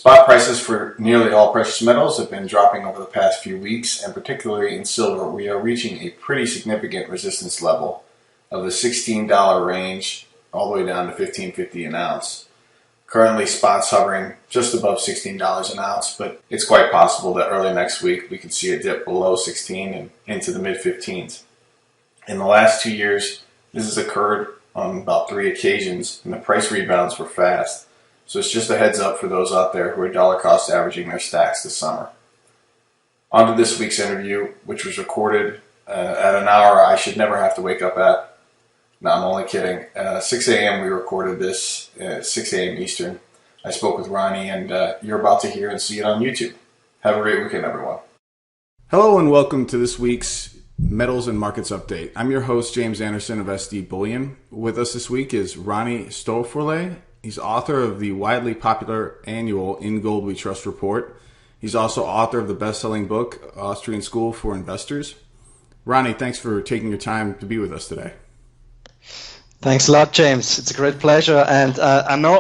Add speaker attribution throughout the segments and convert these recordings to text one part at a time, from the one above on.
Speaker 1: Spot prices for nearly all precious metals have been dropping over the past few weeks, and particularly in silver, we are reaching a pretty significant resistance level of the $16 range all the way down to $15.50 an ounce. Currently, spot's hovering just above $16 an ounce, but it's quite possible that early next week we could see a dip below 16 and into the mid-15s. In the last 2 years, this has occurred on about 3 occasions, and the price rebounds were fast. So it's just a heads up for those out there who are dollar cost averaging their stacks this summer. On to this week's interview, which was recorded at an hour I should never have to wake up at. No, I'm only kidding. 6 a.m. we recorded this, 6 a.m. Eastern. I spoke with Ronnie, and you're about to hear and see it on YouTube. Have a great weekend, everyone. Hello, and welcome to this week's Metals and Markets Update. I'm your host, James Anderson of SD Bullion. With us this week is Ronnie Stoffrole. He's author of the widely popular annual In Gold We Trust report. He's also author of the best-selling book, Austrian School for Investors. Ronnie, thanks for taking your time to be with us today.
Speaker 2: Thanks a lot, James. It's a great pleasure. And I know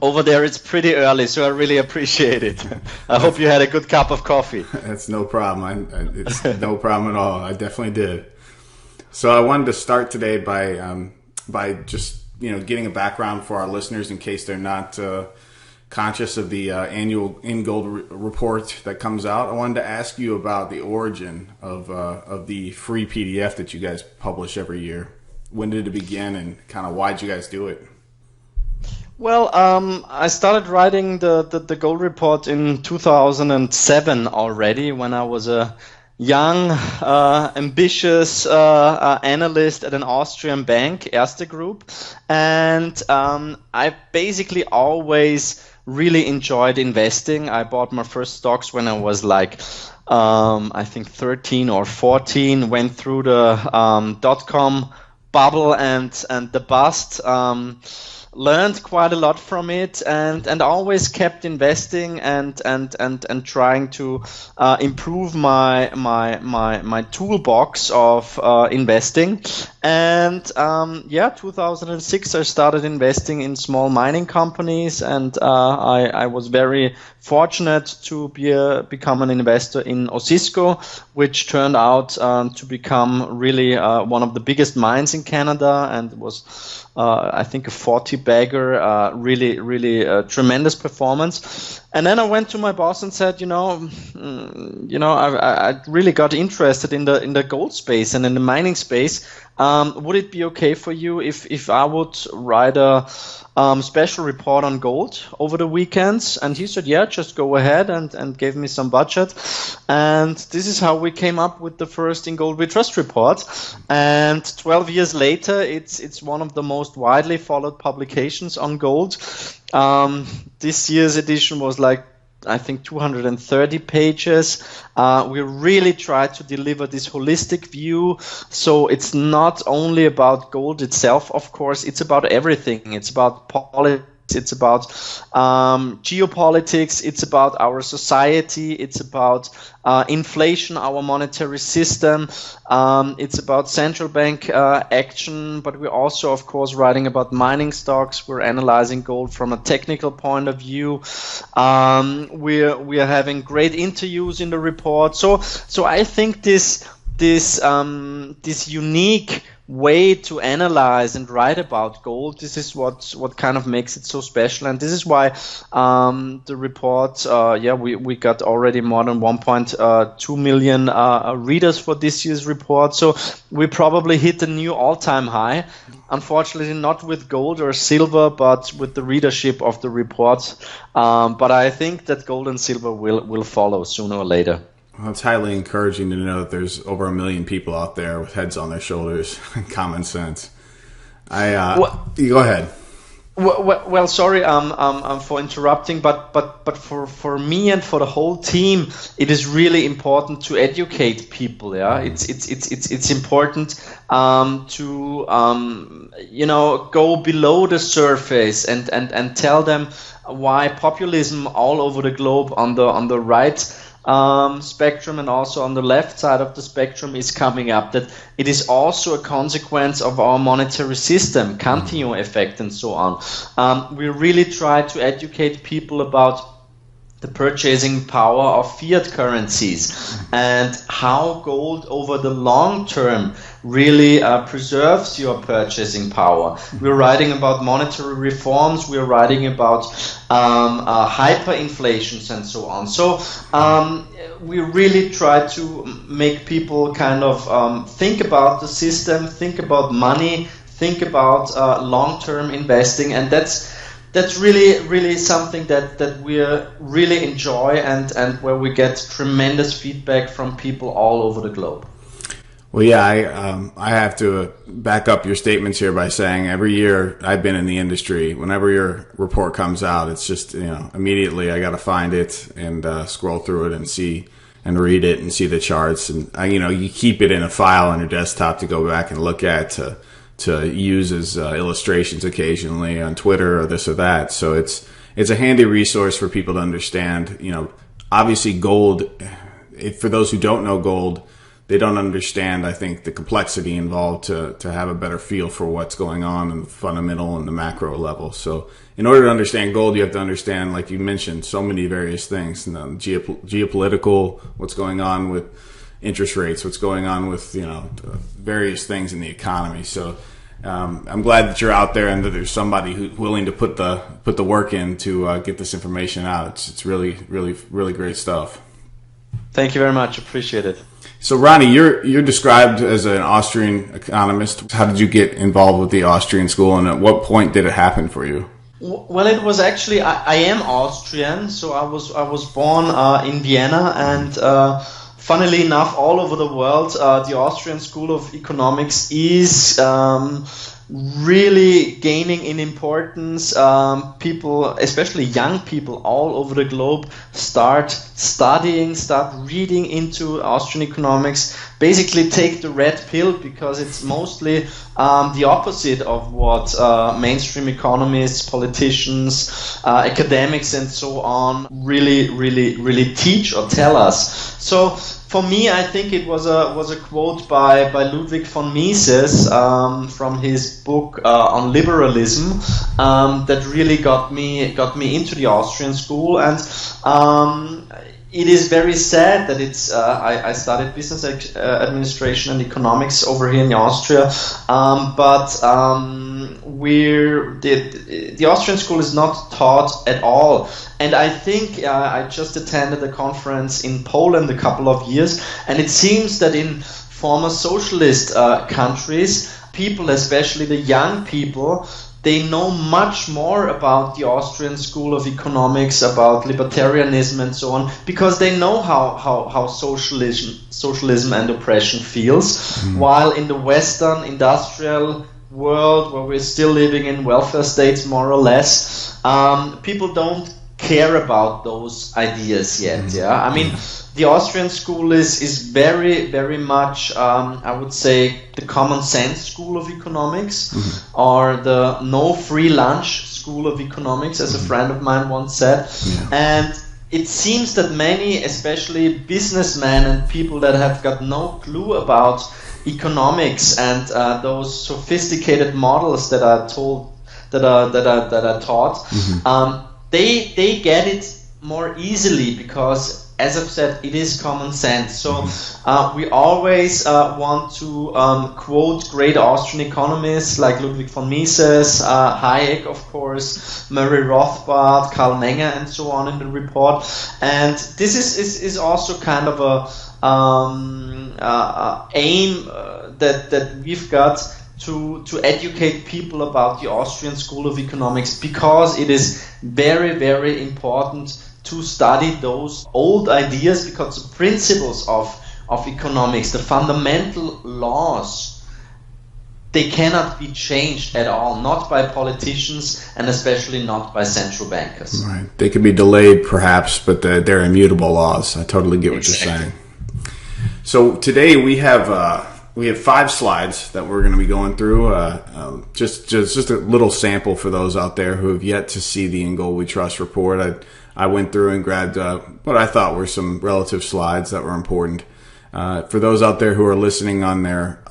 Speaker 2: over there it's pretty early, so I really appreciate it. I hope you had a good cup of coffee.
Speaker 1: That's no problem. It's no problem at all. I definitely did. So I wanted to start today by just getting a background for our listeners in case they're not conscious of the annual In Gold report that comes out. I wanted to ask you about the origin of the free PDF that you guys publish every year. When did it begin, and kind of why did you guys do it?
Speaker 2: Well, I started writing the gold report in 2007 already, when I was a young, ambitious analyst at an Austrian bank, Erste Group, and I basically always really enjoyed investing. I bought my first stocks when I was I think 13 or 14, went through the .com bubble and the bust, learned quite a lot from it, and always kept investing and trying to improve my toolbox of investing. And 2006 I started investing in small mining companies, and I was very fortunate to become an investor in Osisko, which turned out to become really one of the biggest mines in Canada, and was I think a 40-bagger, really tremendous performance. And then I went to my boss and said, I really got interested in the gold space and in the mining space. Would it be okay for you if I would write a special report on gold over the weekends? And he said, yeah, just go ahead, and gave me some budget. And this is how we came up with the first In Gold We Trust report. And 12 years later, it's one of the most widely followed publications on gold. This year's edition was I think 230 pages. We really try to deliver this holistic view. So it's not only about gold itself, of course, it's about everything. It's about politics. It's about geopolitics. It's about our society. It's about inflation, our monetary system. It's about central bank action. But we're also, of course, writing about mining stocks. We're analyzing gold from a technical point of view. We are having great interviews in the report. So I think this unique way to analyze and write about gold, this is what kind of makes it so special. And this is why the report, we got already more than 1.2 million readers for this year's report. So we probably hit a new all-time high. Unfortunately, not with gold or silver, but with the readership of the report. But I think that gold and silver will follow sooner or later.
Speaker 1: Well, it's highly encouraging to know that there's over 1 million people out there with heads on their shoulders and common sense. You go ahead.
Speaker 2: Well, sorry, for interrupting, but for me and for the whole team, it is really important to educate people. Yeah, it's important to go below the surface and tell them why populism all over the globe on the right spectrum and also on the left side of the spectrum is coming up, that it is also a consequence of our monetary system, Cantillon effect and so on. We really try to educate people about the purchasing power of fiat currencies and how gold over the long term really preserves your purchasing power. We're writing about monetary reforms, we're writing about hyperinflations and so on. So we really try to make people kind of think about the system, think about money, think about long-term investing, and that's really something that we really enjoy and where we get tremendous feedback from people all over the globe.
Speaker 3: Well, yeah, I have to back up your statements here by saying every year I've been in the industry, whenever your report comes out, it's just, immediately I got to find it and scroll through it and see and read it and see the charts. And, you keep it in a file on your desktop to go back and look at to use as illustrations occasionally on Twitter or this or that. So it's a handy resource for people to understand. Obviously gold, for those who don't know gold, they don't understand, I think, the complexity involved to have a better feel for what's going on in the fundamental and the macro level. So in order to understand gold, you have to understand, like you mentioned, so many various things, geopolitical, what's going on with interest rates, what's going on with, various things in the economy. So I'm glad that you're out there and that there's somebody who's willing to put the work in to get this information out. It's really, really, really great stuff.
Speaker 2: Thank you very much. Appreciate it.
Speaker 3: So, Ronnie, you're described as an Austrian economist. How did you get involved with the Austrian school, and at what point did it happen for you?
Speaker 2: Well, it was actually I am Austrian, so I was born in Vienna, and funnily enough, all over the world, the Austrian School of Economics is really gaining in importance. People, especially young people all over the globe, start studying, start reading into Austrian economics, basically take the red pill, because it's mostly the opposite of what mainstream economists, politicians, academics and so on really teach or tell us. So for me, I think it was a quote by Ludwig von Mises from his book on liberalism that really got me into the Austrian school, and it is very sad that it's. I studied business administration and economics over here in Austria, but the Austrian school is not taught at all. And I think I just attended a conference in Poland a couple of years, and it seems that in former socialist countries, people, especially the young people, they know much more about the Austrian School of Economics, about libertarianism and so on, because they know how socialism and oppression feels. Mm-hmm. While in the Western industrial world, where we're still living in welfare states more or less, people don't care about those ideas yet. Mm-hmm. Yeah, I mean, the Austrian school is very, very much, I would say, the common sense school of economics, mm-hmm. or the no free lunch school of economics, as a friend of mine once said. Yeah. And it seems that many, especially businessmen and people that have got no clue about economics and those sophisticated models that are taught, mm-hmm. They get it more easily, because, as I've said, it is common sense. So we always want to quote great Austrian economists like Ludwig von Mises, Hayek, of course, Murray Rothbard, Karl Menger, and so on in the report. And this is also kind of a aim that we've got to educate people about the Austrian School of Economics, because it is very, very important to study those old ideas, because the principles of economics, the fundamental laws, they cannot be changed at all, not by politicians and especially not by central bankers.
Speaker 3: Right. They can be delayed perhaps, but they're immutable laws. I totally get what you're saying. So today we have we have 5 slides that we're going to be going through. Just a little sample for those out there who have yet to see the In Gold We Trust report. I went through and grabbed what I thought were some relative slides that were important. For those out there who are listening on their,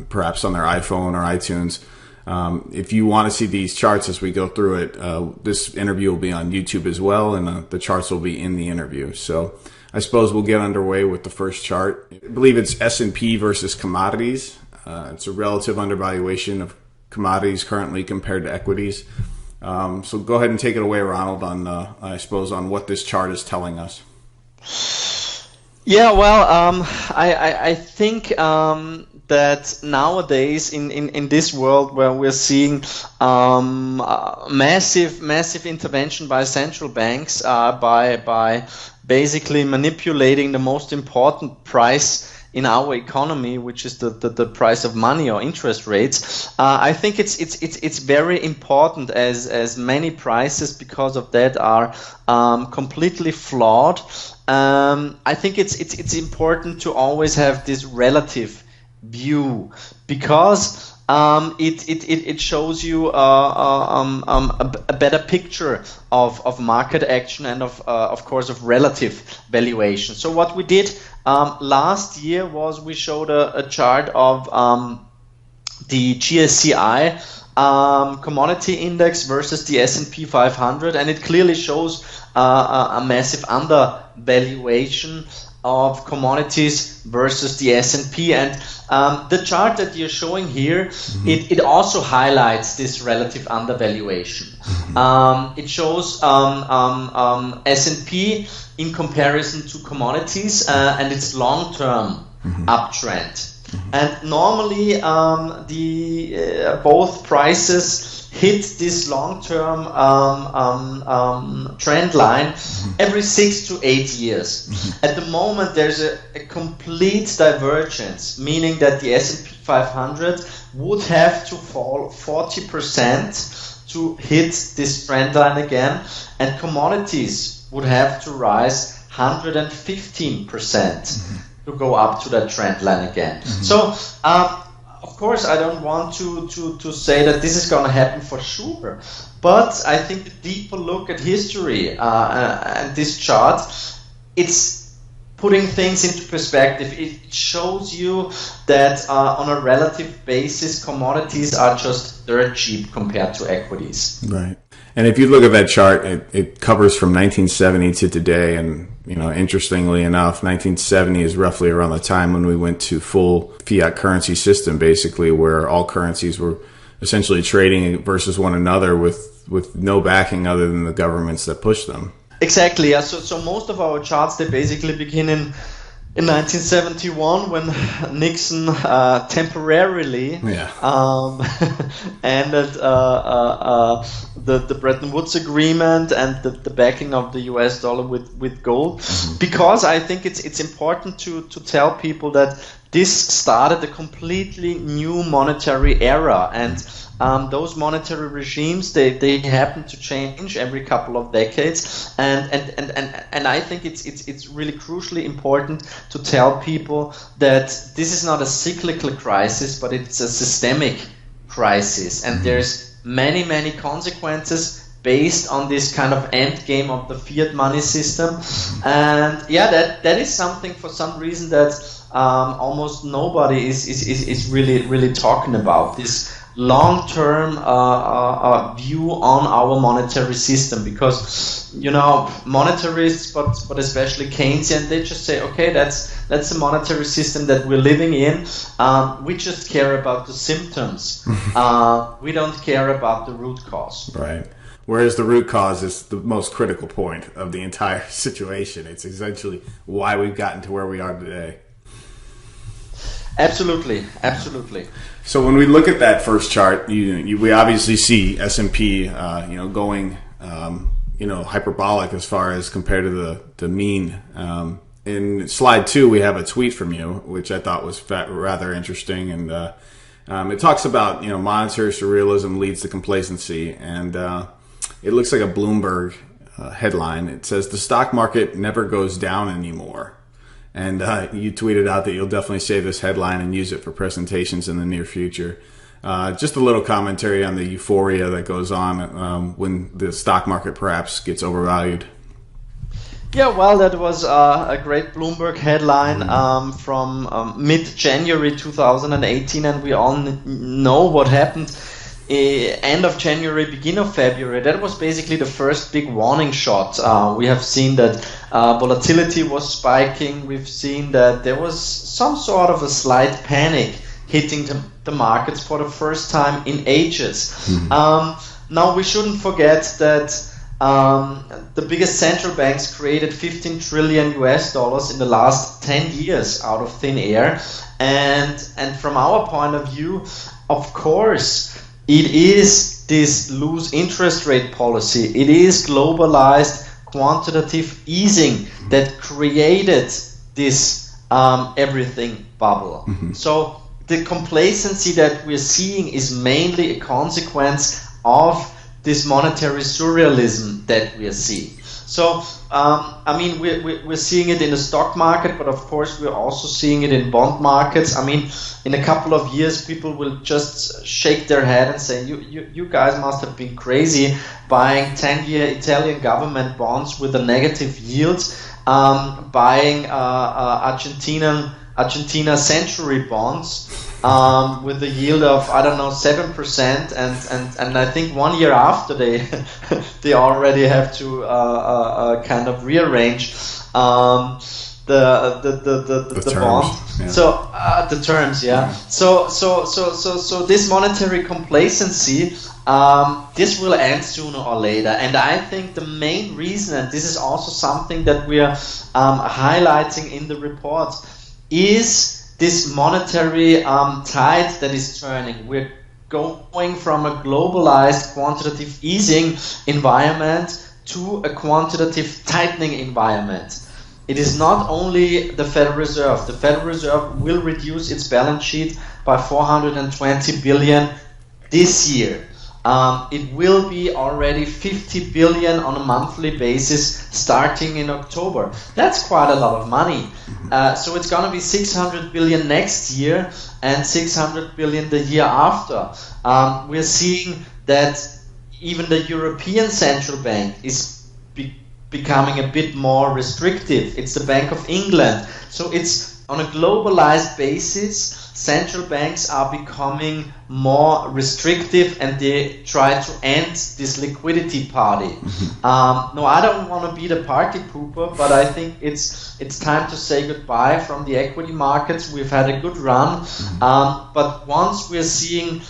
Speaker 3: perhaps on their iPhone or iTunes, if you want to see these charts as we go through it, this interview will be on YouTube as well, and the charts will be in the interview. So I suppose we'll get underway with the first chart. I believe it's S&P versus commodities. It's a relative undervaluation of commodities currently compared to equities. So go ahead and take it away, Ronald, on I suppose on what this chart is telling us.
Speaker 2: Yeah, well, I think that nowadays in this world where we're seeing massive intervention by central banks by basically manipulating the most important price in our economy, which is the price of money or interest rates. I think it's very important as many prices because of that are completely flawed. I think it's important to always have this relative view because it shows you a better picture of market action and of course of relative valuation. So what we did last year was we showed a chart of the GSCI commodity index versus the S&P 500, and it clearly shows a massive undervaluation of commodities versus the S&P, and the chart that you're showing here, it also highlights this relative undervaluation. It shows S&P in comparison to commodities and its long-term uptrend. And normally both prices hit this long-term trend line every 6 to 8 years. At the moment, there's a complete divergence, meaning that the S&P 500 would have to fall 40% to hit this trend line again, and commodities would have to rise 115% to go up to that trend line again. So, of course, I don't want to say that this is going to happen for sure, but I think the deeper look at history and this chart, it's putting things into perspective. It shows you that on a relative basis, commodities are just dirt cheap compared to equities.
Speaker 3: Right. And if you look at that chart, it covers from 1970 to today. And, interestingly enough, 1970 is roughly around the time when we went to full fiat currency system, basically, where all currencies were essentially trading versus one another with no backing other than the governments that pushed them.
Speaker 2: Exactly. Yeah. So most of our charts, they basically begin in 1971 when Nixon temporarily ended the Bretton Woods Agreement and the backing of the US dollar with gold, because I think it's important to tell people that this started a completely new monetary era, and those monetary regimes they happen to change every couple of decades, and I think it's really crucially important to tell people that this is not a cyclical crisis, but it's a systemic crisis, and there's many consequences based on this kind of end game of the fiat money system, and that is something for some reason that almost nobody is really talking about, this long-term view on our monetary system, because monetarists, but especially Keynesian, they just say, okay, that's the monetary system that we're living in. We just care about the symptoms. We don't care about the root cause.
Speaker 3: Right. Whereas the root cause is the most critical point of the entire situation. It's essentially why we've gotten to where we are today.
Speaker 2: Absolutely.
Speaker 3: So when we look at that first chart, we obviously see S&P, going, hyperbolic as far as compared to the mean. In slide 2, we have a tweet from you, which I thought was rather interesting, and it talks about monetary surrealism leads to complacency, and it looks like a Bloomberg headline. It says the stock market never goes down anymore. And you tweeted out that you'll definitely save this headline and use it for presentations in the near future. Just a little commentary on the euphoria that goes on when the stock market perhaps gets overvalued.
Speaker 2: Yeah, well, that was a great Bloomberg headline from mid-January 2018, and we all know what happened end of January, beginning of February. That was basically the first big warning shot. We have seen that volatility was spiking. We've seen that there was some sort of a slight panic hitting the markets for the first time in ages. Now, we shouldn't forget that the biggest central banks created $15 trillion in the last 10 years out of thin air. And from our point of view, of course, it is this loose interest rate policy. It is globalized quantitative easing that created this everything bubble. So the complacency that we're seeing is mainly a consequence of this monetary surrealism that we are seeing. So, I mean, we're seeing it in the stock market, but of course we're also seeing it in bond markets. I mean, in a couple of years, people will just shake their head and say, you guys must have been crazy buying 10-year Italian government bonds with a negative yield, buying Argentina century bonds with a yield of, I don't know, 7%, and I think 1 year after they already have to kind of rearrange the bond.
Speaker 3: Yeah.
Speaker 2: So the terms, yeah. So this monetary complacency, this will end sooner or later, and I think the main reason, and this is also something that we are highlighting in the report, is this monetary tide that is turning. We're going from a globalized quantitative easing environment to a quantitative tightening environment. It is not only the Federal Reserve. The Federal Reserve will reduce its balance sheet by 420 billion this year. It will be already 50 billion on a monthly basis starting in October. That's quite a lot of money. So it's going to be 600 billion next year and 600 billion the year after. We're seeing that even the European Central Bank is becoming a bit more restrictive. It's the Bank of England. So it's on a globalized basis. Central banks are becoming more restrictive and they try to end this liquidity party. No, I don't want to be the party pooper, but I think it's time to say goodbye from the equity markets. We've had a good run, but once we're seeing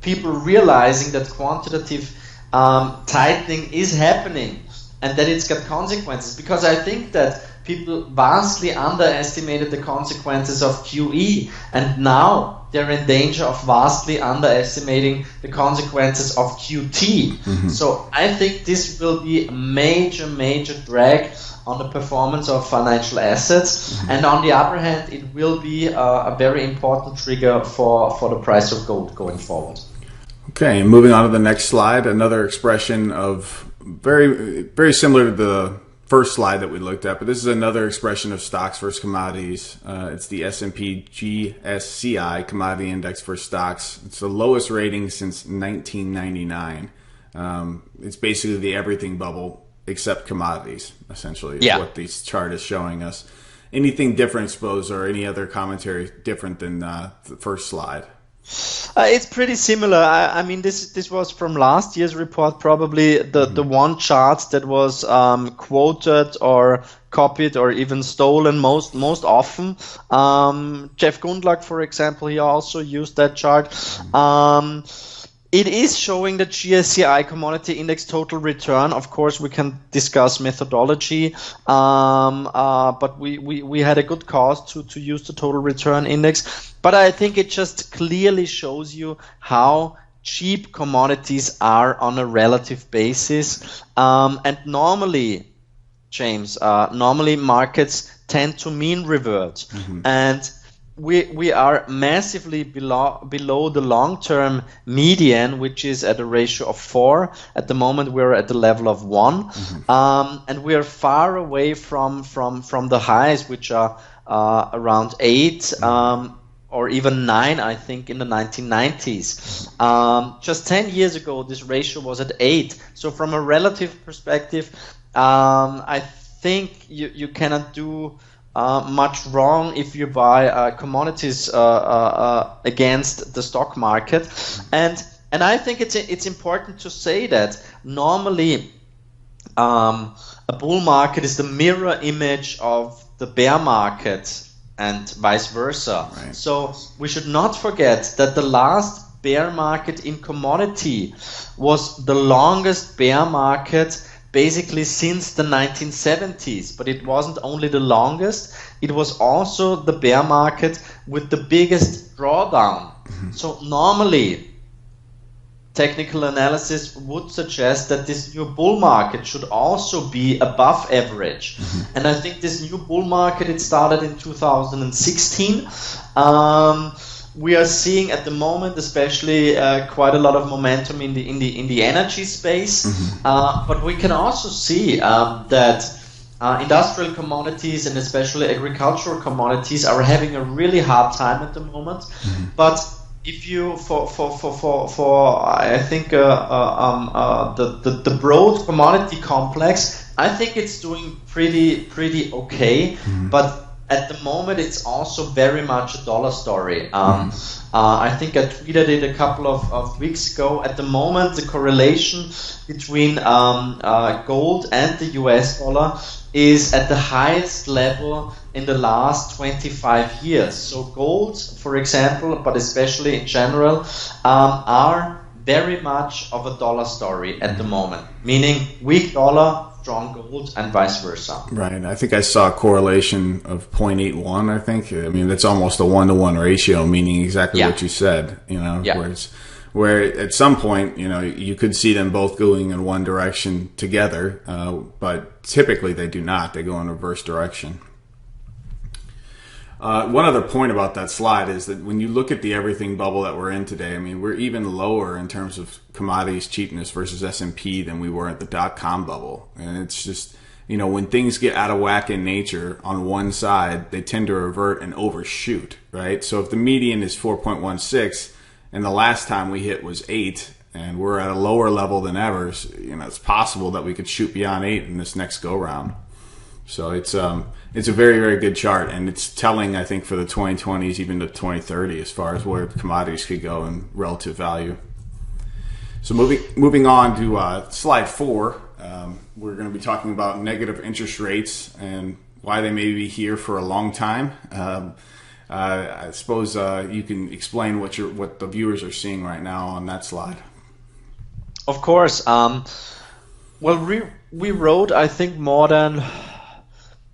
Speaker 2: people realizing that quantitative tightening is happening and that it's got consequences, because I think that people vastly underestimated the consequences of QE, and now they're in danger of vastly underestimating the consequences of QT. So I think this will be a major drag on the performance of financial assets, and on the other hand, it will be a very important trigger for the price of gold going forward.
Speaker 3: Okay, and moving on to the next slide, another expression of very similar to the first slide that we looked at, but this is another expression of stocks versus commodities. It's the S&P GSCI Commodity Index for stocks. It's the lowest rating since 1999. It's basically the everything bubble except commodities, essentially, is what this chart is showing us. Anything different, suppose, or any other commentary different than the first slide?
Speaker 2: It's pretty similar. I mean, this was from last year's report, probably the one chart that was quoted or copied or even stolen most often. Jeff Gundlach, for example, he also used that chart. It is showing the GSCI Commodity Index total return. Of course, we can discuss methodology, but we had a good cause to use the total return index. But I think it just clearly shows you how cheap commodities are on a relative basis. And normally, James, normally markets tend to mean revert. And we are massively below the long-term median, which is at a ratio of 4. At the moment, we're at the level of 1, and we are far away from the highs, which are around 8 or even 9, I think, in the 1990s. Just 10 years ago, this ratio was at 8. So from a relative perspective, I think you cannot do much wrong if you buy commodities against the stock market, and I think it's important to say that normally a bull market is the mirror image of the bear market and vice versa.
Speaker 3: Right.
Speaker 2: So we should not forget that the last bear market in commodity was the longest bear market basically since the 1970s, but it wasn't only the longest, it was also the bear market with the biggest drawdown. So normally, technical analysis would suggest that this new bull market should also be above average. And I think this new bull market, it started in 2016. We are seeing at the moment, especially quite a lot of momentum in the energy space, but we can also see that industrial commodities and especially agricultural commodities are having a really hard time at the moment. But if you for I think the broad commodity complex, I think it's doing pretty okay, but at the moment, it's also very much a dollar story. I think I tweeted it a couple of weeks ago. At the moment, the correlation between gold and the US dollar is at the highest level in the last 25 years. So gold, for example, but especially in general, are very much of a dollar story at the moment, meaning weak dollar, strong gold, and vice versa.
Speaker 3: Right. I think I saw a correlation of 0.81, I think. I mean, that's almost a 1-to-1 ratio, meaning exactly what you said, where at some point, you could see them both going in one direction together, but typically they do not. They go in reverse direction. One other point about that slide is that when you look at the everything bubble that we're in today, I mean, we're even lower in terms of commodities cheapness versus S&P than we were at the dot-com bubble. And it's just, when things get out of whack in nature on one side, they tend to revert and overshoot, right? So if the median is 4.16 and the last time we hit was 8 and we're at a lower level than ever, it's possible that we could shoot beyond 8 in this next go-round. So it's a very, very good chart, and it's telling, I think, for the 2020s, even the 2030, as far as where commodities could go in relative value. So moving on to slide 4, we're going to be talking about negative interest rates and why they may be here for a long time. I suppose you can explain what the viewers are seeing right now on that slide.
Speaker 2: Of course. Well, we wrote, I think more than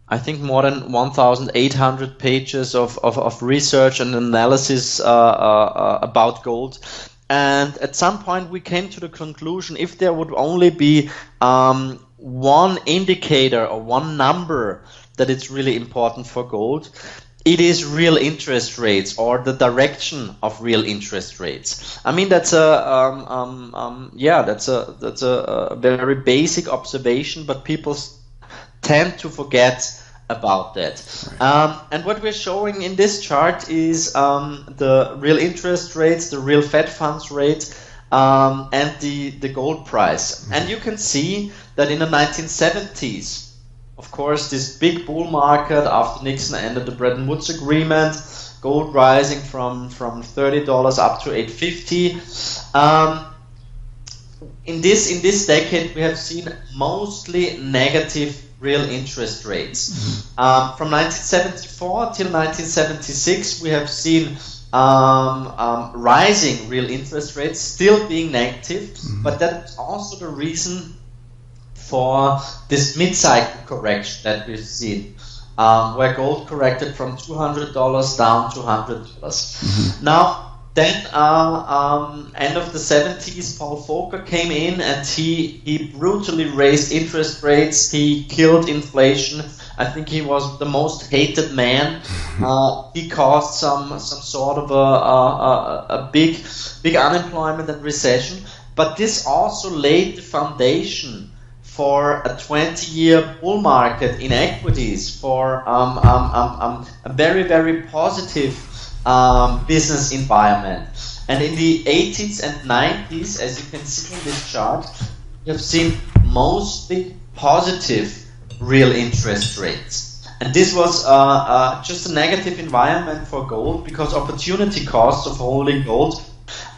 Speaker 2: 1,800 pages of research and analysis about gold. And at some point we came to the conclusion, if there would only be one indicator or one number that is really important for gold, it is real interest rates or the direction of real interest rates. I mean, that's a very basic observation, but people tend to forget about that. And what we're showing in this chart is the real interest rates, the real Fed funds rate, and the gold price. And you can see that in the 1970s, of course, this big bull market after Nixon ended the Bretton Woods Agreement, gold rising from $30 up to $850. In this decade, we have seen mostly negative real interest rates. From 1974 till 1976, we have seen rising real interest rates, still being negative, but that's also the reason for this mid-cycle correction that we've seen, where gold corrected from $200 down to $100. Now, Then, end of the 70s, Paul Volcker came in and he brutally raised interest rates. He killed inflation. I think he was the most hated man. He caused some sort of a big unemployment and recession. But this also laid the foundation for a 20-year bull market in equities, for a very, very positive business environment. And in the 80s and 90s, as you can see in this chart, we have seen mostly positive real interest rates. And this was just a negative environment for gold because opportunity costs of holding gold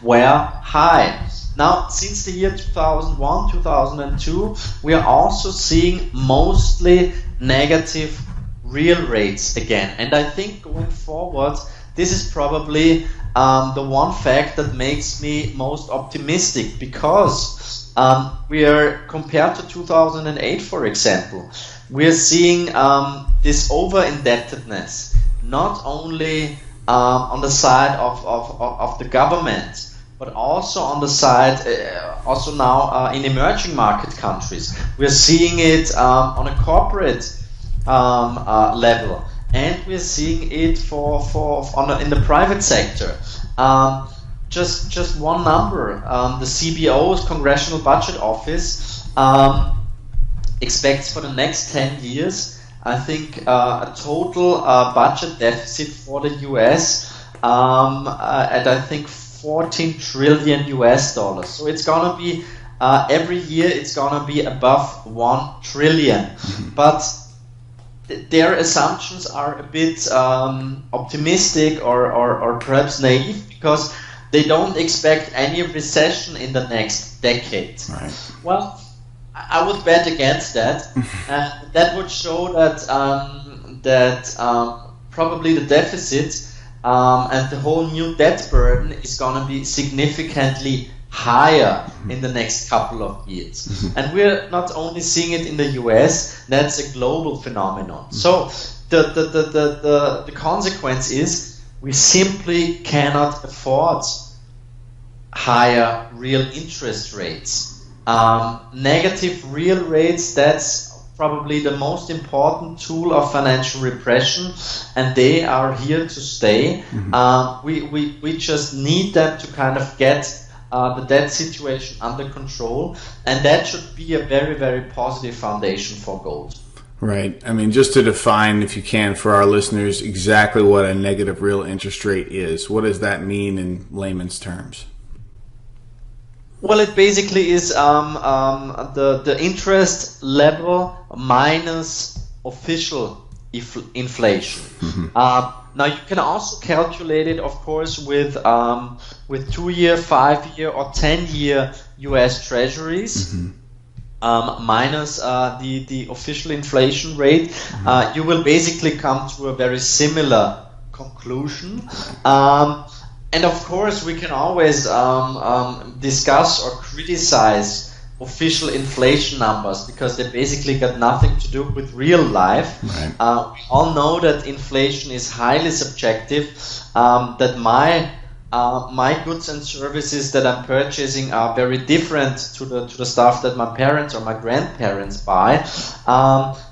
Speaker 2: were high. Now, since the year 2001, 2002, we are also seeing mostly negative real rates again. And I think going forward, this is probably the one fact that makes me most optimistic, because we are, compared to 2008, for example, we are seeing this over-indebtedness, not only on the side of the government, but also on the side, also now in emerging market countries. We're seeing it on a corporate level, and we're seeing it in the private sector. Just one number: the CBO's Congressional Budget Office expects for the next 10 years, I think, a total budget deficit for the US at, I think, $14 trillion US. So it's gonna be every year it's gonna be above 1 trillion. But their assumptions are a bit optimistic or perhaps naive, because they don't expect any recession in the next decade.
Speaker 3: Right.
Speaker 2: Well, I would bet against that. That would show that probably the deficit and the whole new debt burden is going to be significantly higher in the next couple of years. And we're not only seeing it in the US, that's a global phenomenon. So the consequence is we simply cannot afford higher real interest rates. Negative real rates, that's probably the most important tool of financial repression, and they are here to stay. We just need them to kind of get the debt situation under control, and that should be a very, very positive foundation for gold.
Speaker 3: Right. I mean, just to define, if you can, for our listeners, exactly what a negative real interest rate is. What does that mean in layman's terms?
Speaker 2: Well, it basically is the interest level minus official inflation. Now you can also calculate it, of course, with 2-year, 5-year, or 10-year U.S. Treasuries minus the official inflation rate. You will basically come to a very similar conclusion. And of course, we can always discuss or criticize official inflation numbers, because they basically got nothing to do with real life.
Speaker 3: Right.
Speaker 2: We all know that inflation is highly subjective, that my goods and services that I'm purchasing are very different to the stuff that my parents or my grandparents buy.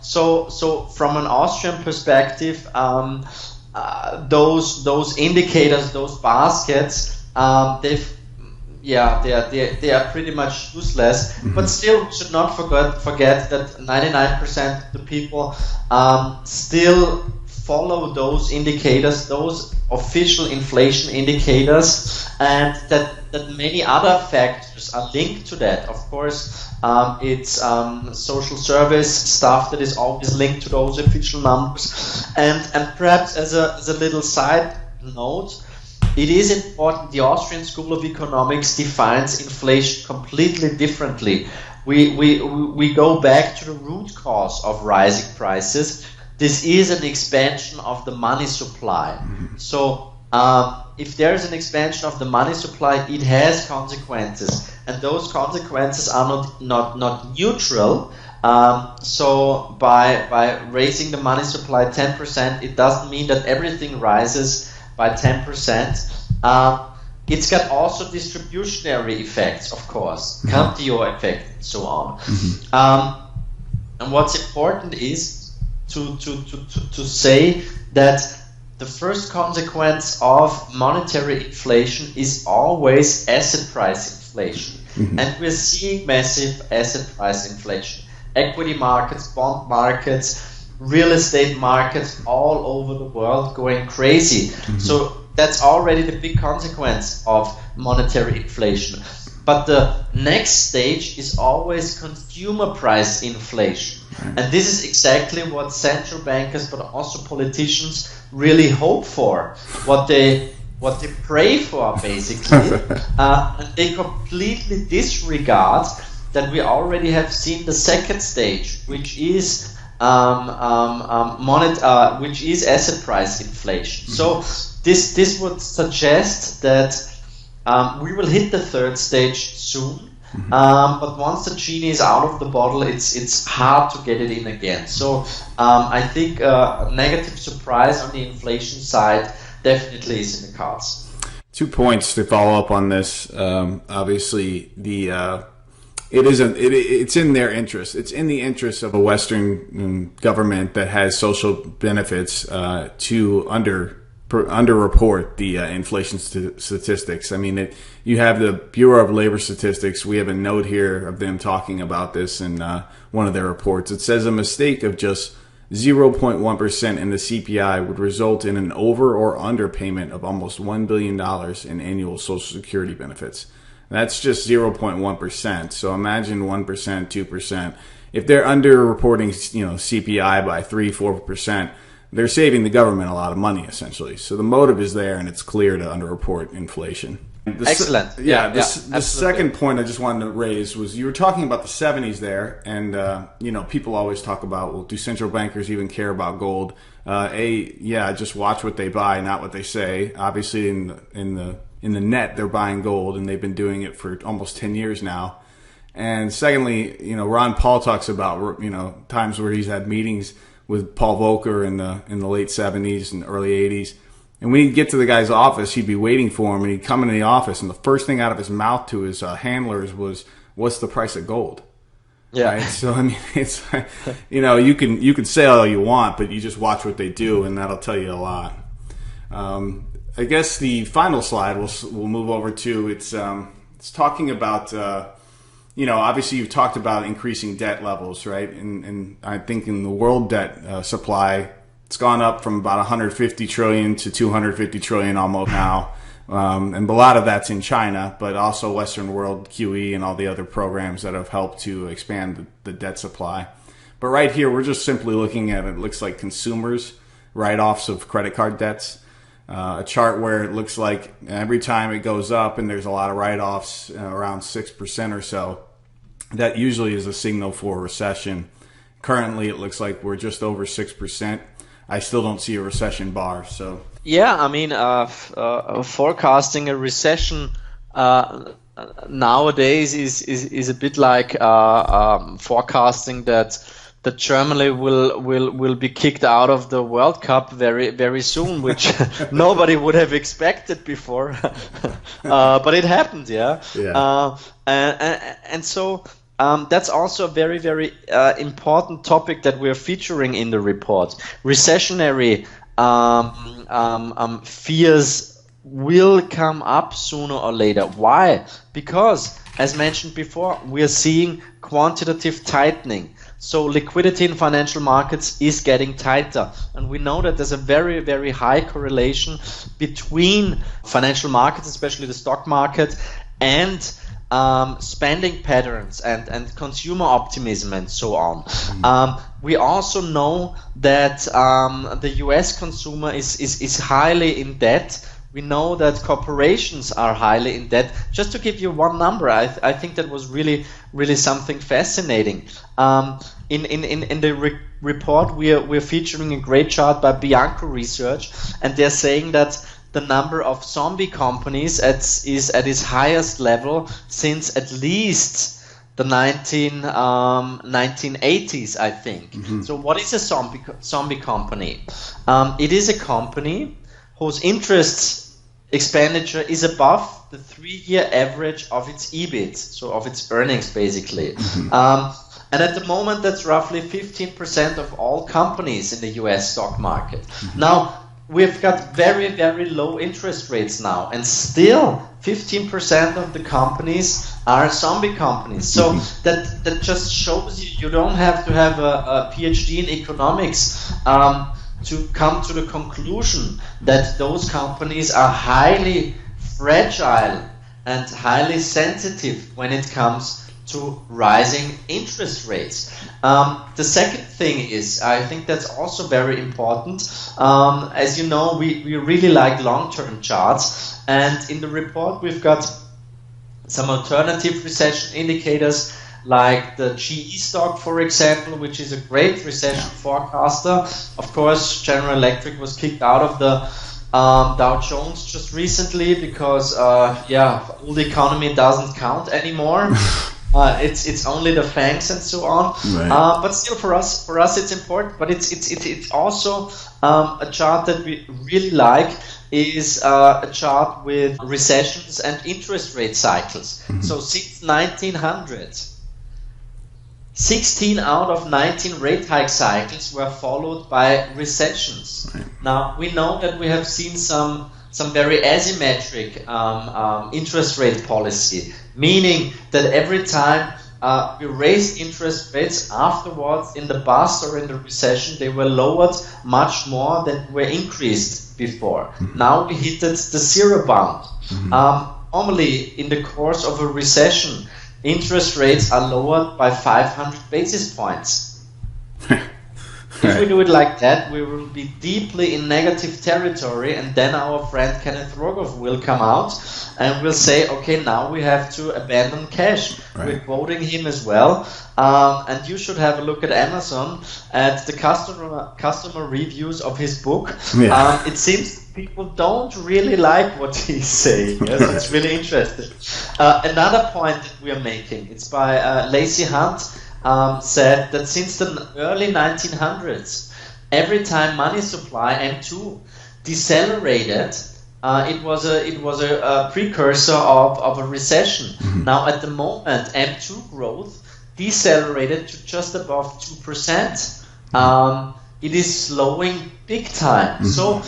Speaker 2: So from an Austrian perspective, those indicators, those baskets, they are pretty much useless. But still, we should not forget that 99% of the people still follow those indicators, those official inflation indicators, and that many other factors are linked to that. Of course, it's social service stuff that is always linked to those official numbers. And perhaps as a little side note, it is important. The Austrian School of Economics defines inflation completely differently. We go back to the root cause of rising prices. This is an expansion of the money supply. So if there is an expansion of the money supply, it has consequences, and those consequences are not neutral. So by raising the money supply 10%, it doesn't mean that everything rises by 10%. it's got also distributionary effects, of course, Cantillon effect, and so on. And what's important is to say that the first consequence of monetary inflation is always asset price inflation. And we're seeing massive asset price inflation. Equity markets, bond markets, real estate markets all over the world going crazy. So that's already the big consequence of monetary inflation. But the next stage is always consumer price inflation. And this is exactly what central bankers, but also politicians, really hope for. What they pray for, basically. And they completely disregard that we already have seen the second stage, which is which is asset price inflation. So this would suggest that we will hit the third stage soon. But once the genie is out of the bottle, it's hard to get it in again. So I think a negative surprise on the inflation side definitely is in the cards.
Speaker 3: 2 points to follow up on this. Obviously, it's in their interest. It's in the interest of a Western government that has social benefits to underreport the inflation statistics. I mean, you have the Bureau of Labor Statistics. We have a note here of them talking about this in one of their reports. It says a mistake of just 0.1% in the CPI would result in an over or underpayment of almost $1 billion in annual Social Security benefits. That's just 0.1%. So imagine 1%, 2%. If they're underreporting, CPI by 3-4%, they're saving the government a lot of money, essentially. So the motive is there, and it's clear to underreport inflation.
Speaker 2: Excellent.
Speaker 3: The second point I just wanted to raise was you were talking about the 70s there, and people always talk about, well, do central bankers even care about gold? Just watch what they buy, not what they say. Obviously, in the net, they're buying gold, and they've been doing it for almost 10 years now. And secondly, Ron Paul talks about times where he's had meetings with Paul Volcker in the late 70s and early 80s. And when he'd get to the guy's office, he'd be waiting for him, and he'd come into the office, and the first thing out of his mouth to his handlers was, "What's the price of gold?"
Speaker 2: Yeah.
Speaker 3: Right? So I mean, it's you can say all you want, but you just watch what they do, and that'll tell you a lot. I guess the final slide we'll move over to. It's talking about obviously you've talked about increasing debt levels, right? And I think in the world debt supply, it's gone up from about 150 trillion to 250 trillion almost now. And a lot of that's in China, but also Western world QE and all the other programs that have helped to expand the debt supply. But right here, we're just simply looking at, it looks like consumers' write-offs of credit card debts. A chart where it looks like every time it goes up and there's a lot of write-offs, around 6% or so, that usually is a signal for a recession. Currently, it looks like we're just over 6%. I still don't see a recession bar. So
Speaker 2: yeah, I mean, forecasting a recession nowadays is a bit like forecasting that Germany will be kicked out of the World Cup very, very soon, which nobody would have expected before. But it happened, yeah. And so that's also a very, very important topic that we're featuring in the report. Recessionary fears will come up sooner or later. Why? Because, as mentioned before, we are seeing quantitative tightening. So liquidity in financial markets is getting tighter. And we know that there's a very, very high correlation between financial markets, especially the stock market, and spending patterns and consumer optimism and so on. We also know that the US consumer is highly in debt. We know that corporations are highly in debt. Just to give you one number, I think that was really, really something fascinating. In the report, we're featuring a great chart by Bianco Research, and they're saying that the number of zombie companies is at its highest level since at least the 1980s, I think. Mm-hmm. So what is a zombie company? It is a company whose interest expenditure is above the 3-year average of its EBIT, so of its earnings basically. And at the moment, that's roughly 15% of all companies in the US stock market. Now, we've got very, very low interest rates now, and still 15% of the companies are zombie companies. So that just shows you don't have to have a PhD in economics to come to the conclusion that those companies are highly fragile and highly sensitive when it comes to rising interest rates. The second thing is, I think that's also very important. As you know, we really like long-term charts, and in the report we've got some alternative recession indicators like the GE stock, for example, which is a great recession forecaster. Of course, General Electric was kicked out of the Dow Jones just recently because old economy doesn't count anymore. It's only the FANGs and so on. Right. But still, for us, it's important. But it's also a chart that we really like is a chart with recessions and interest rate cycles. So since 1900, 16 out of 19 rate hike cycles were followed by recessions. Right. Now we know that we have seen some very asymmetric interest rate policy, meaning that every time we raised interest rates afterwards in the bust or in the recession, they were lowered much more than were increased before. Now we hit the zero bound. Normally, in the course of a recession, interest rates are lowered by 500 basis points. If we do it like that, we will be deeply in negative territory, and then our friend Kenneth Rogoff will come out and will say, okay, now we have to abandon cash. Right. We're quoting him as well. And you should have a look at Amazon at the customer reviews of his book. Yeah. It seems people don't really like what he's saying. Yes, it's really interesting. Another point that we are making, it's by Lacey Hunt, said that since the early 1900s, every time money supply M2 decelerated, it was a precursor of a recession. Now at the moment, M2 growth decelerated to just above 2%. It is slowing big time. So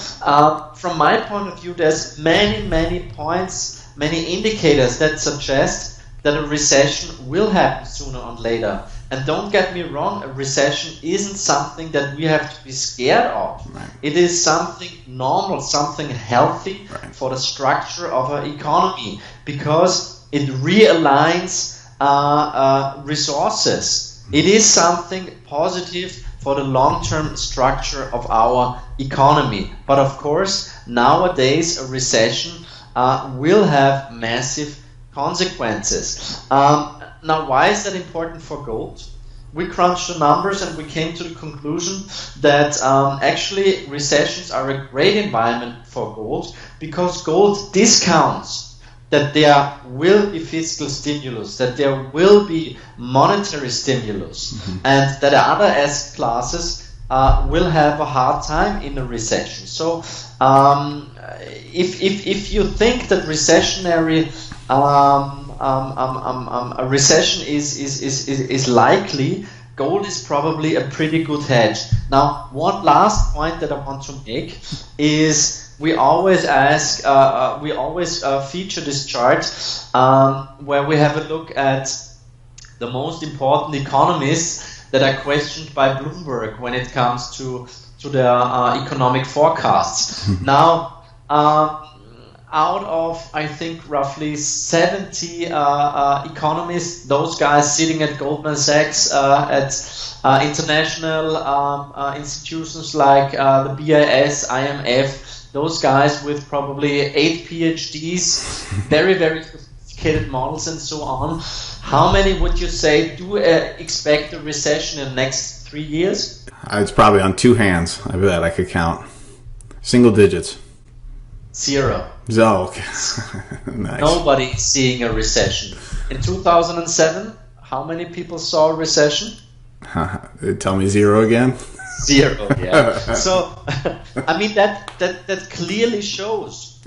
Speaker 2: from my point of view, there's many points, many indicators that suggest that a recession will happen sooner or later. And don't get me wrong, a recession isn't something that we have to be scared of. Right. It is something normal, something healthy for the structure of our economy, because it realigns resources. It is something positive for the long-term structure of our economy. But of course, nowadays a recession will have massive consequences. Now, why is that important for gold? We crunched the numbers and we came to the conclusion that actually recessions are a great environment for gold, because gold discounts that there will be fiscal stimulus, that there will be monetary stimulus, and that other asset classes will have a hard time in a recession. So if you think that recessionary a recession is likely, gold is probably a pretty good hedge. Now, one last point that I want to make is we always feature this chart where we have a look at the most important economists that are questioned by Bloomberg when it comes to their economic forecasts. Now, out of, I think, roughly 70 economists, those guys sitting at Goldman Sachs, at international institutions like the BIS, IMF, those guys with probably 8 PhDs, very, very sophisticated models and so on. How many would you say do expect a recession in the next 3 years?
Speaker 3: It's probably on 2 hands. I bet I could count. Single digits.
Speaker 2: 0.
Speaker 3: Oh, okay. Nice.
Speaker 2: Nobody is seeing a recession. In 2007, how many people saw a recession?
Speaker 3: Tell me 0 again.
Speaker 2: 0, yeah. So, I mean, that clearly shows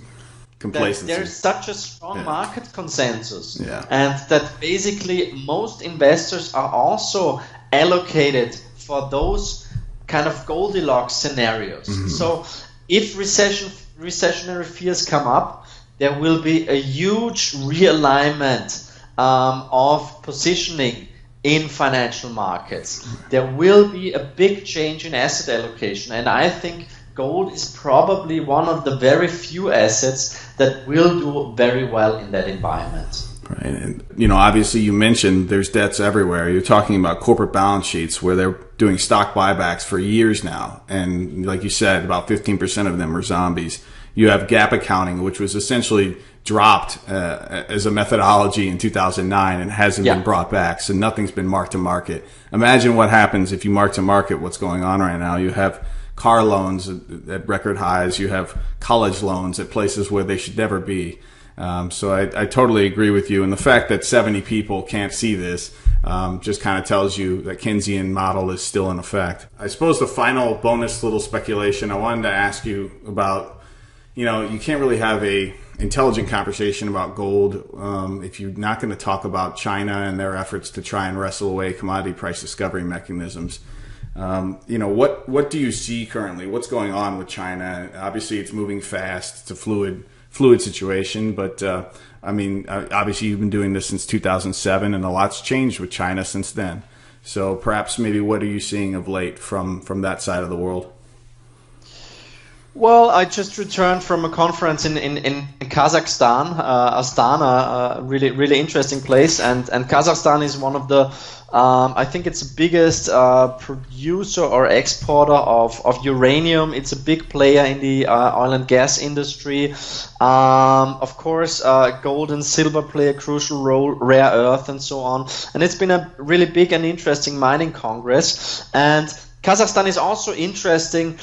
Speaker 3: complacency.
Speaker 2: There's such a strong market consensus,
Speaker 3: Yeah.
Speaker 2: and that basically most investors are also allocated for those kind of Goldilocks scenarios. So if recessionary fears come up, there will be a huge realignment of positioning in financial markets. There will be a big change in asset allocation, and I think gold is probably one of the very few assets that will do very well in that environment.
Speaker 3: Right. And, obviously you mentioned there's debts everywhere. You're talking about corporate balance sheets where they're doing stock buybacks for years now. And like you said, about 15% of them are zombies. You have gap accounting, which was essentially dropped as a methodology in 2009 and hasn't been brought back. So nothing's been marked to market. Imagine what happens if you mark to market what's going on right now. You have car loans at record highs. You have college loans at places where they should never be. So I totally agree with you. And the fact that 70 people can't see this just kind of tells you that Keynesian model is still in effect. I suppose the final bonus little speculation I wanted to ask you about, you can't really have a intelligent conversation about gold if you're not going to talk about China and their efforts to try and wrestle away commodity price discovery mechanisms. What do you see currently? What's going on with China? Obviously, it's moving fast. It's a fluid situation, but obviously you've been doing this since 2007, and a lot's changed with China since then. So perhaps maybe what are you seeing of late from that side of the world?
Speaker 2: Well, I just returned from a conference in Kazakhstan, Astana, really, really interesting place. And Kazakhstan is one of the, I think it's the biggest producer or exporter of uranium. It's a big player in the oil and gas industry. Of course, gold and silver play a crucial role, rare earth and so on. And it's been a really big and interesting mining congress. And Kazakhstan is also interesting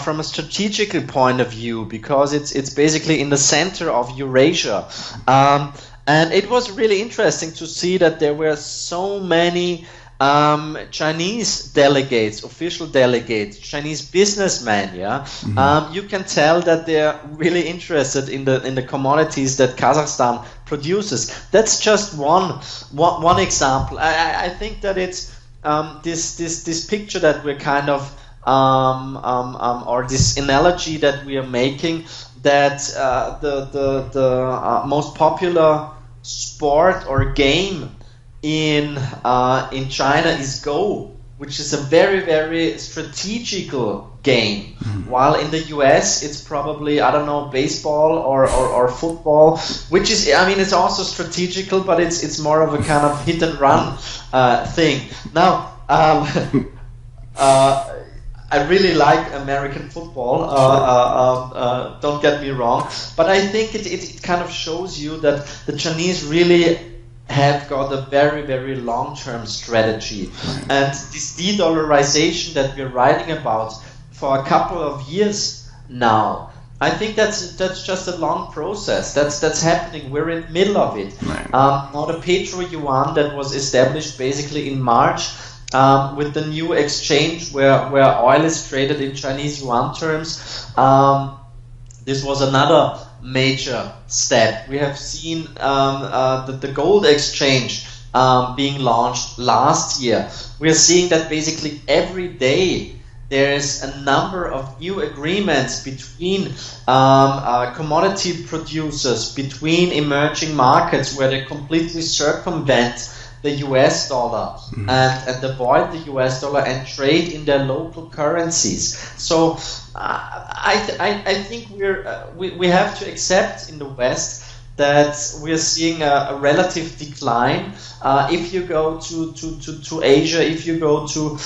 Speaker 2: from a strategical point of view because it's basically in the center of Eurasia. And it was really interesting to see that there were so many Chinese delegates, official delegates, Chinese businessmen. You can tell that they're really interested in the commodities that Kazakhstan produces. That's just one example. I think that it's this picture that we're kind of or this analogy that we are making, that the most popular sport or game in China is Go, which is a very, very strategical game. While in the US it's probably, I don't know, baseball or football, which is, it's also strategical, but it's more of a kind of hit and run thing. Now, I really like American football, don't get me wrong, but I think it kind of shows you that the Chinese really have got a very, very long-term strategy. And this de-dollarization that we're writing about for a couple of years now, I think that's just a long process. That's happening. We're in the middle of it. Now the Petro Yuan that was established basically in March with the new exchange where oil is traded in Chinese yuan terms, this was another major step. We have seen the gold exchange being launched last year. We are seeing that basically every day there's a number of new agreements between commodity producers, between emerging markets where they completely circumvent the US dollar and avoid the US dollar and trade in their local currencies. So I think we have to accept in the West that we're seeing a relative decline. If you go to Asia, if you go to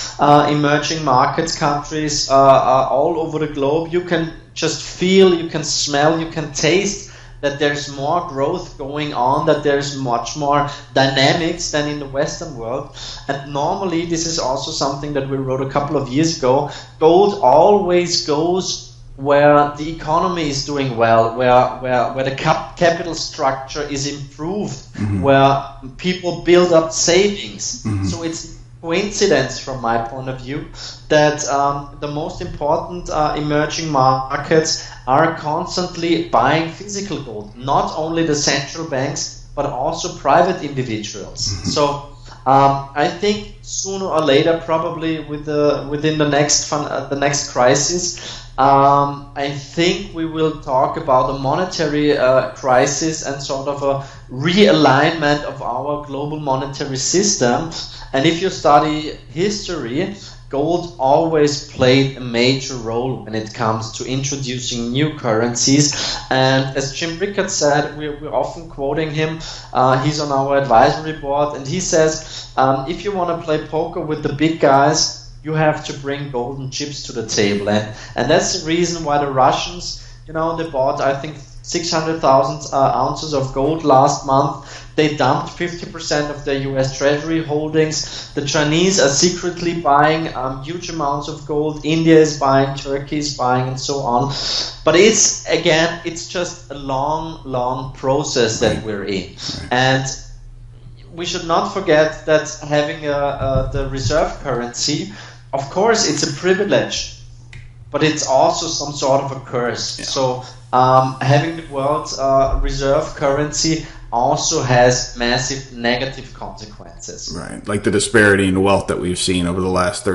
Speaker 2: emerging markets countries all over the globe, you can just feel, you can smell, you can taste that there's more growth going on, that there's much more dynamics than in the Western world. And normally, this is also something that we wrote a couple of years ago, gold always goes where the economy is doing well, where the capital structure is improved, where people build up savings. So it's coincidence from my point of view that the most important emerging markets are constantly buying physical gold, not only the central banks but also private individuals. So I think sooner or later, probably within the next crisis, I think we will talk about a monetary crisis and sort of a realignment of our global monetary system. And if you study history, gold always played a major role when it comes to introducing new currencies. And as Jim Rickard said, we're often quoting him. He's on our advisory board, and he says, if you want to play poker with the big guys, you have to bring golden chips to the table. And that's the reason why the Russians, they bought, I think, 600,000 ounces of gold last month. They dumped 50% of their US Treasury holdings. The Chinese are secretly buying huge amounts of gold. India is buying, Turkey is buying, and so on. But it's just a long process that we're in. And we should not forget that having the reserve currency, of course, it's a privilege, but it's also some sort of a curse. Yeah. So having the world's reserve currency also has massive negative consequences.
Speaker 3: Right, like the disparity in wealth that we've seen over the last 30